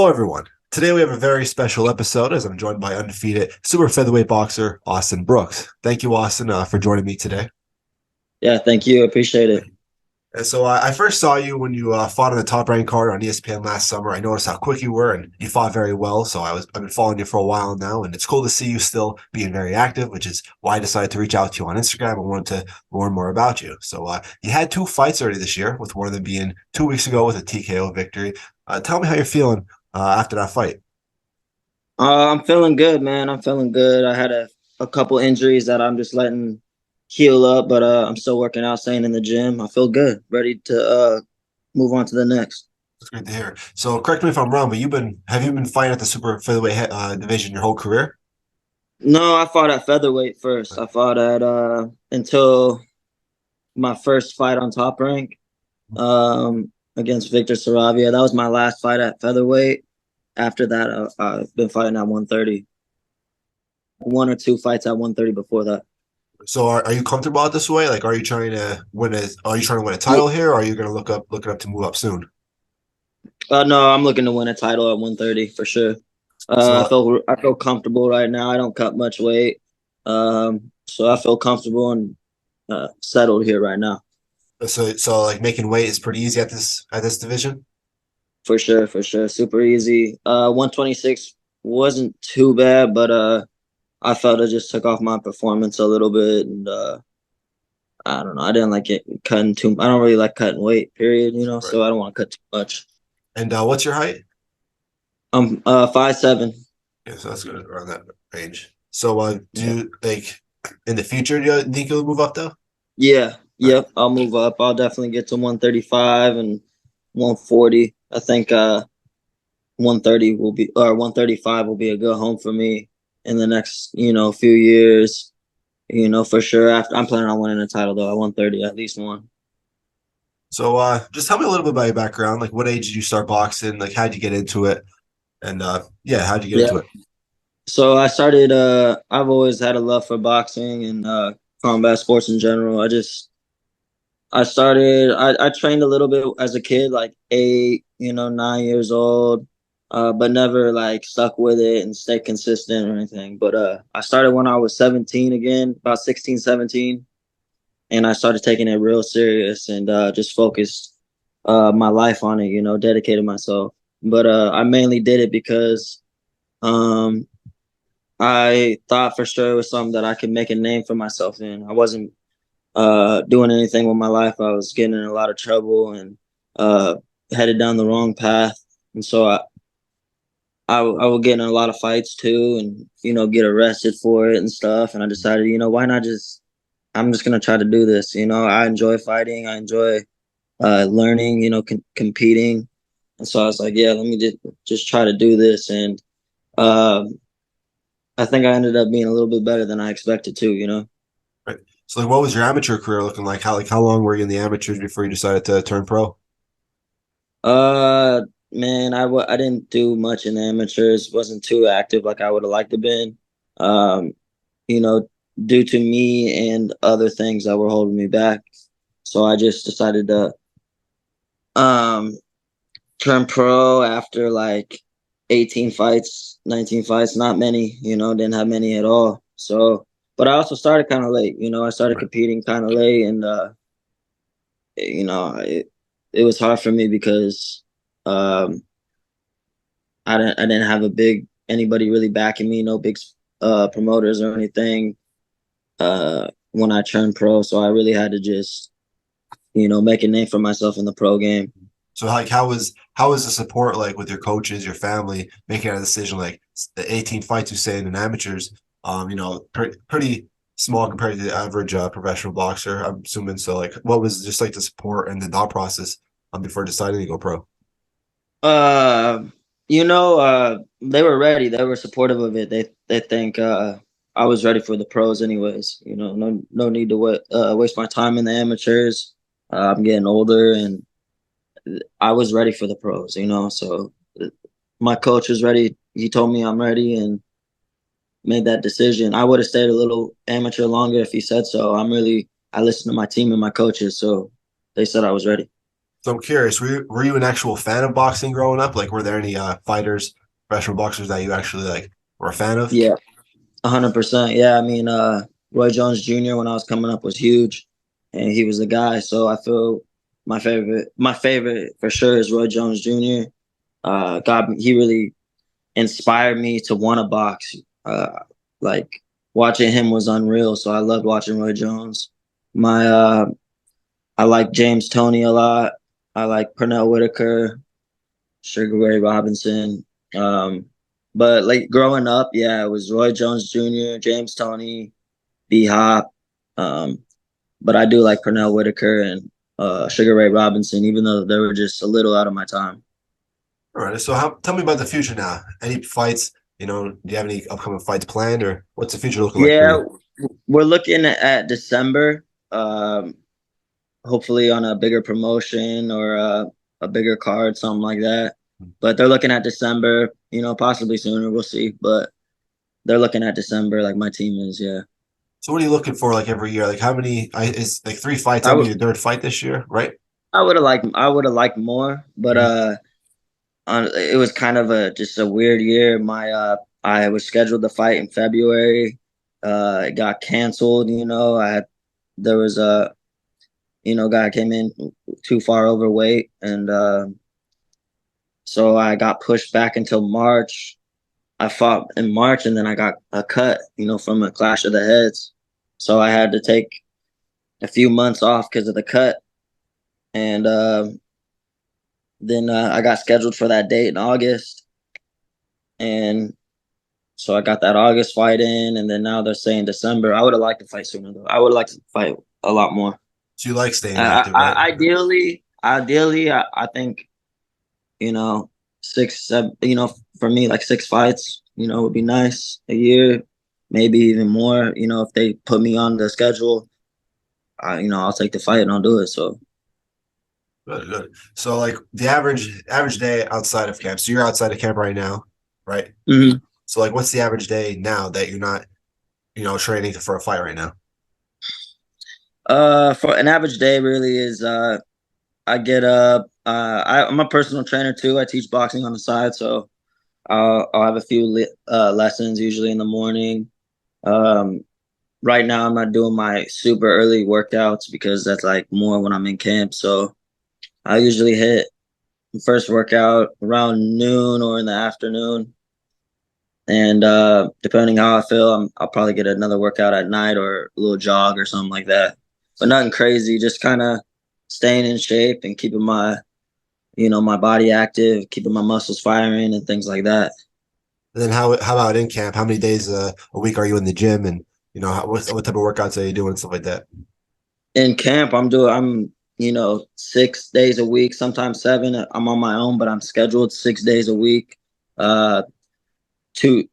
Hello, everyone. Today we have a very special episode as I'm joined by undefeated super featherweight boxer Austin Brooks. Thank you, Austin, for joining me today. Yeah, thank you. Appreciate it. And so I first saw you when you fought on the top ranked card on ESPN last summer. I noticed how quick you were, and you fought very well. So I've been following you for a while now, and it's cool to see you still being very active, which is why I decided to reach out to you on Instagram and wanted to learn more about you. So you had two fights already this year, with one of them being 2 weeks ago with a TKO victory. Tell me how you're feeling after that fight. I'm feeling good, man. I'm feeling good. I had a couple injuries that I'm just letting heal up, but I'm still working out, staying in the gym. I feel good, ready to move on to the next. That's great to hear. So correct me if I'm wrong, but have you been fighting at the super featherweight division your whole career? No, I fought at featherweight first. I fought at until my first fight on top rank against Victor Saravia. That was my last fight at featherweight. After that, I've been fighting at 130. One or two fights at 130 before that. So are you comfortable at this way? Like, are you trying to win a Yeah. title here, or are you going to look it up to move up soon? No, I'm looking to win a title at 130 for sure. So I feel comfortable right now. I don't cut much weight, so I feel comfortable and settled here right now so like making weight is pretty easy at this division. for sure, for sure. Super easy. 126 wasn't too bad, but I felt it just took off my performance a little bit, and I don't know. I didn't like it cutting too. I don't really like cutting weight. Period. Right. So I don't want to cut too much. And what's your height? I'm 5'7". Yeah, so that's good around that range. So do you like in the future? Do you think you'll move up though? Yeah, All right. yep. I'll move up. I'll definitely get to 135 and 140. I think 130 will be or 135 will be a good home for me in the next, few years. For sure. After I'm planning on winning a title though at 130, at least one. So just tell me a little bit about your background. Like, what age did you start boxing? Like, how'd you get into it? And yeah, how'd you get Yeah. into it? So I started I've always had a love for boxing and combat sports in general. I trained a little bit as a kid, like 8, 9 years old, but never like stuck with it and stayed consistent or anything. But I started when I was 17 again, about 16, 17, and I started taking it real serious and just focused my life on it, dedicated myself. But I mainly did it because um, I thought for sure it was something that I could make a name for myself in. I wasn't doing anything with my life. I was getting in a lot of trouble and uh, headed down the wrong path. And so I would get in a lot of fights too and, get arrested for it and stuff. And I decided, why not I'm just going to try to do this. I enjoy fighting. I enjoy learning, competing. And so I was like, yeah, let me just try to do this. And um, I think I ended up being a little bit better than I expected to. Right. So, like, what was your amateur career looking like? How long were you in the amateurs before you decided to turn pro? Uh, Man, I didn't do much in the amateurs. Wasn't too active like I would have liked to been. Um, you know, due to me and other things that were holding me back. So I just decided to um turn pro after like 18 fights, 19 fights, not many, didn't have many at all. So, but I also started kind of late, I started Right. competing kind of late and you know, it was hard for me because um I didn't have a big anybody really backing me, no big promoters or anything when I turned pro. So I really had to just, make a name for myself in the pro game. So, like, how was the support like with your coaches, your family, making a decision like the 18 fights you say in an amateurs? Pretty small compared to the average professional boxer. I'm assuming so. Like, what was just like the support and the thought process before deciding to go pro? Uh, they were ready. They were supportive of it. They think I was ready for the pros anyways. No need to waste my time in the amateurs. I'm getting older and I was ready for the pros, So my coach was ready. He told me I'm ready and made that decision. I would have stayed a little amateur longer if he said so. I listened to my team and my coaches, so they said I was ready. So I'm curious, were you an actual fan of boxing growing up? Like, were there any fighters, professional boxers that you actually like were a fan of? Yeah, 100%. Yeah, I mean, Roy Jones Jr. when I was coming up was huge, and he was the guy. So I feel my favorite for sure is Roy Jones Jr. He really inspired me to want to box. Like watching him was unreal. So I loved watching Roy Jones. My I like James Toney a lot. I like Pernell Whitaker, Sugar Ray Robinson. Um, but like growing up, yeah, it was Roy Jones Jr., James Toney, B Hop. Um, but I do like Pernell Whitaker and Sugar Ray Robinson, even though they were just a little out of my time. All right. So tell me about the future now. Any fights? Do you have any upcoming fights planned, or what's the future looking like for Yeah, you? we're looking at December. Hopefully on a bigger promotion or a bigger card, something like that. But they're looking at December, possibly sooner. We'll see. But they're looking at December, like my team is. Yeah, So what are you looking for like every year? Like how many is like three fights? I That'll be would your third fight this year, right? I would have liked more, but Mhm. it was kind of a just a weird year. I was scheduled to fight in February. It got canceled. There was a guy came in too far overweight, and so I got pushed back until March. I fought in March, and then I got a cut, from a clash of the heads. So I had to take a few months off because of the cut, and then I got scheduled for that date in August, and so I got that August fight in, and then now they're saying December. I would have liked to fight sooner though. I would like to fight a lot more. So you like staying active, right? Ideally, I think you know six, seven, for me like six fights, would be nice a year, maybe even more. If they put me on the schedule, I'll take the fight and I'll do it. So. Good, good. So like the average day outside of camp. So you're outside of camp right now, right? Mhm. So like what's the average day now that you're not, training for a fight right now? For an average day, really is I get up. I'm a personal trainer too. I teach boxing on the side, so I'll have a few lessons usually in the morning. Um, right now, I'm not doing my super early workouts because that's like more when I'm in camp. So I usually hit the first workout around noon or in the afternoon, and depending how I feel, I'll probably get another workout at night or a little jog or something like that. But nothing crazy, just kind of staying in shape and keeping my body active, keeping my muscles firing and things like that. And then how about in camp? How many days a week are you in the gym, and what type of workouts are you doing and stuff like that? In camp, I'm 6 days a week, sometimes seven. I'm on my own, but I'm scheduled 6 days a week. Uh, two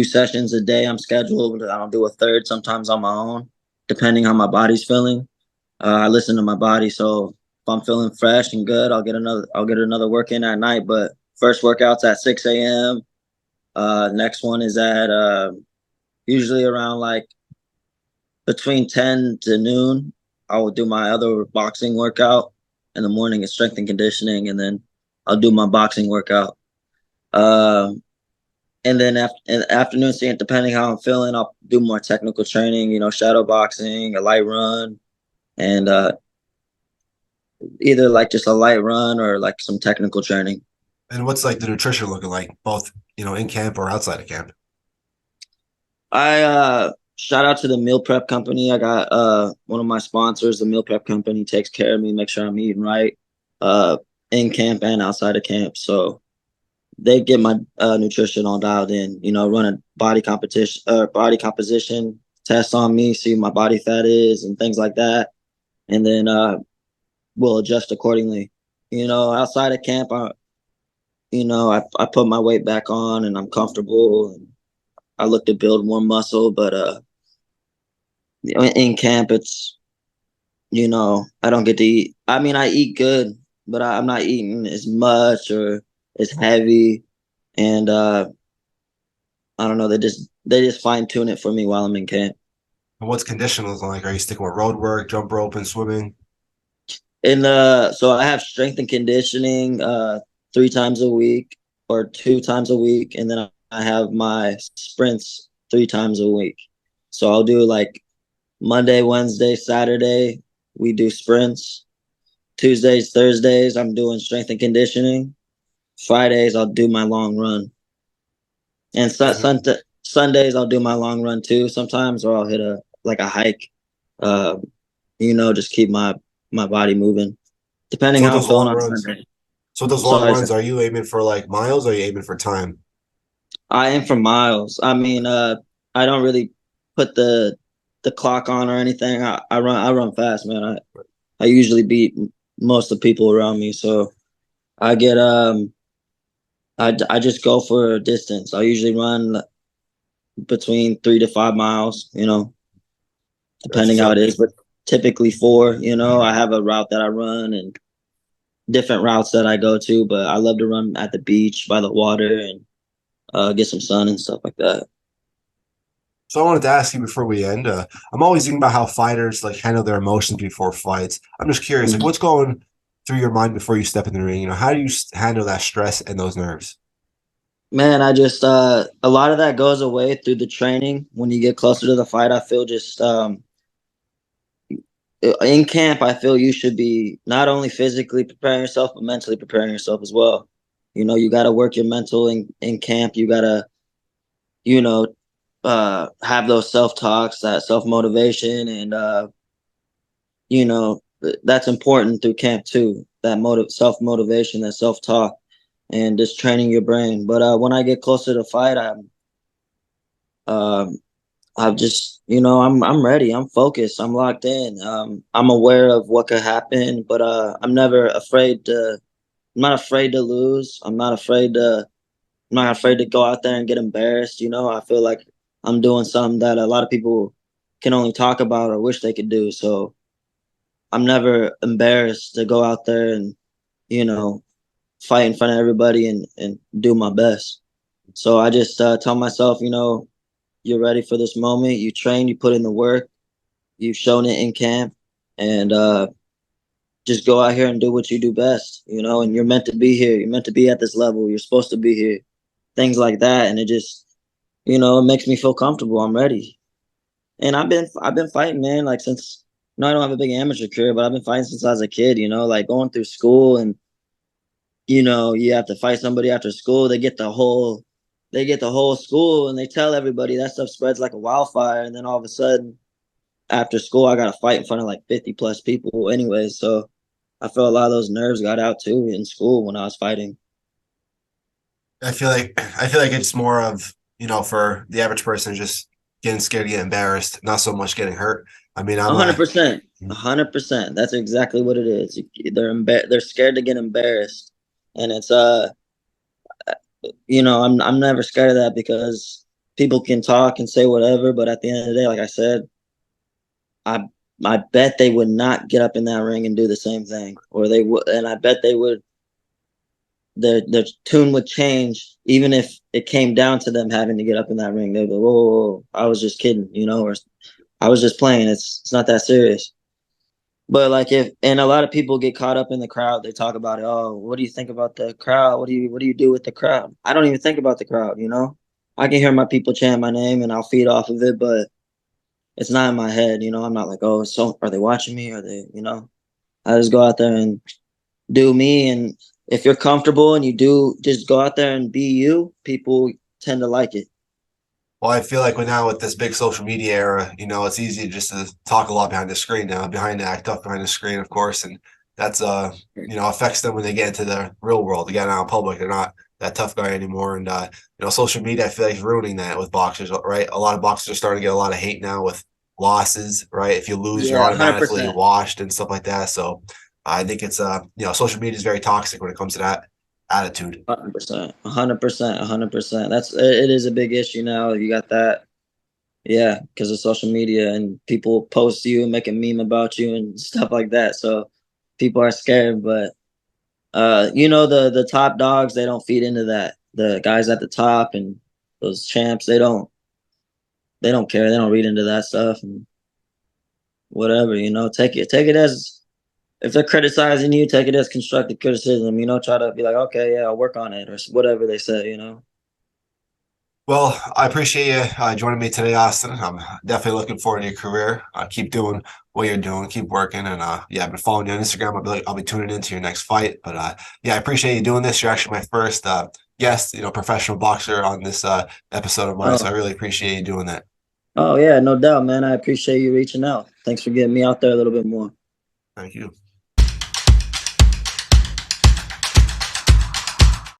sessions a day. I'm scheduled. I don't do a third sometimes on my own, depending how my body's feeling. I listen to my body. So if I'm feeling fresh and good, I'll get another work in at night. But first workout's at 6 a.m. Next one is at usually around like between 10 to noon. I will do my other boxing workout in the morning. Is strength and conditioning, and then I'll do my boxing workout. And then after in the afternoon, seeing depending how I'm feeling, I'll do more technical training. Shadow boxing, a light run, and either like just a light run or like some technical training. And what's like the nutrition looking like, both in camp or outside of camp? I shout out to the meal prep company. I got one of my sponsors, the meal prep company, takes care of me, make sure I'm eating right, uh, in camp and outside of camp. So they get my nutrition all dialed in. Run a body composition test on me, see what my body fat is and things like that, and then we'll adjust accordingly. Outside of camp, I put my weight back on and I'm comfortable and I look to build more muscle, but in camp, I don't get to eat. I mean, I eat good, but I'm not eating as much or as heavy. And I don't know. They just fine tune it for me while I'm in camp. And what's conditionals like? Are you sticking with road work, jump rope, and swimming? So I have strength and conditioning 3 times a week or 2 times a week, and then I have my sprints 3 times a week. So I'll do like Monday, Wednesday, Saturday, we do sprints. Tuesdays, Thursdays, I'm doing strength and conditioning. Fridays, I'll do my long run. And Sundays, I'll do my long run too sometimes, or I'll hit a hike. Uh, just keep my body moving, depending So how I'm those feeling long on runs, Sunday. so those long Sorry, runs, are you aiming for like miles or are you aiming for time? I am for miles. I mean, I don't really put the clock on or anything. I run fast, man. I usually beat most of the people around me, so I get I just go for a distance. I usually run between 3 to 5 miles, Gotcha. depending how it So is, but typically four. I have a route that I run and different routes that I go to, but I love to run at the beach by the water and get some sun and stuff like that. So I wanted to ask you before we end. I'm always thinking about how fighters like handle their emotions before fights. I'm just curious, like Mhm. what's going through your mind before you step in the ring? How do you handle that stress and those nerves? Man, I just a lot of that goes away through the training. When you get closer to the fight, I feel just in camp, I feel you should be not only physically preparing yourself, but mentally preparing yourself as well. You got to work your mental in camp. You got to, you know, have those self talks, that self motivation, and that's important through camp too. That self motivation, that self talk, and just training your brain. But when I get closer to fight, um, I've just, I'm ready. I'm focused. I'm locked in. I'm aware of what could happen, but I'm never afraid to. I'm not afraid to lose. I'm not afraid to go out there and get embarrassed. I feel like I'm doing something that a lot of people can only talk about or wish they could do. So I'm never embarrassed to go out there and, you know, fight in front of everybody and do my best. So I just tell myself, you're ready for this moment. You train, you put in the work, you've shown it in camp, and just go out here and do what you do best, and you're meant to be here. You're meant to be at this level. You're supposed to be here. Things like that. And it just, it makes me feel comfortable. I'm ready. And I've been fighting, man, like since I don't have a big amateur career, but I've been fighting since I was a kid, like going through school and you have to fight somebody after school. They get the whole school and they tell everybody that stuff spreads like a wildfire. And then all of a sudden after school, I got to fight in front of like 50 plus people anyway. So I feel a lot of those nerves got out too in school when I was fighting. I feel like it's more of, for the average person just getting scared to get embarrassed, not so much getting hurt. I mean, A I'm hundred a percent, 100%. That's exactly what it is. They're scared to get embarrassed, and it's I'm never scared of that because people can talk and say whatever, but at the end of the day, like I said, I I bet they would not get up in that ring and do the same thing, or they would, and I bet they would. Their tune would change even if it came down to them having to get up in that ring. They'd go, "Whoa, whoa, whoa, I was just kidding," or I was just playing. It's not that serious. But like if and a lot of people get caught up in the crowd, they talk about it. Oh, what do you think about the crowd? What do you do with the crowd? I don't even think about the crowd. I can hear my people chant my name and I'll feed off of it, but it's not in my head. I'm not like, oh, so are they watching me? Are they? I just go out there and do me. And if you're comfortable and you do just go out there and be you, people tend to like it. Well, I feel like now with this big social media era, it's easy just to talk a lot behind the screen now, behind the act tough behind the screen, of course, and that's affects them when they get into the real world. Again, out in public, they're not that tough guy anymore, and social media I feel like is ruining that with boxers, right? A lot of boxers are starting to get a lot of hate now with losses, right? If you lose, you're Yeah, hundred automatically percent. washed and stuff like that. So I think it's social media is very toxic when it comes to that attitude. 100%, 100%, 100%. It is a big issue now. You got that. Yeah, because of social media and people post you and make a meme about you and stuff like that. So people are scared, but the top dogs, they don't feed into that. The guys at the top and those champs, they don't care. They don't read into that stuff and whatever. Take it as if they're criticizing you, take it as constructive criticism. You know, try to be like, okay, yeah, I'll work on it or whatever they say. You know. Well, I appreciate you joining me today, Austin. I'm definitely looking forward to your career. Keep doing what you're doing, keep working, and yeah, I've been following you on Instagram. I'll be tuning into your next fight. But yeah, I appreciate you doing this. You're actually my first guest, professional boxer on this episode of mine. So I Oh, really appreciate you doing that. oh yeah, no doubt, man. I appreciate you reaching out. Thanks for getting me out there a little bit more. Thank you.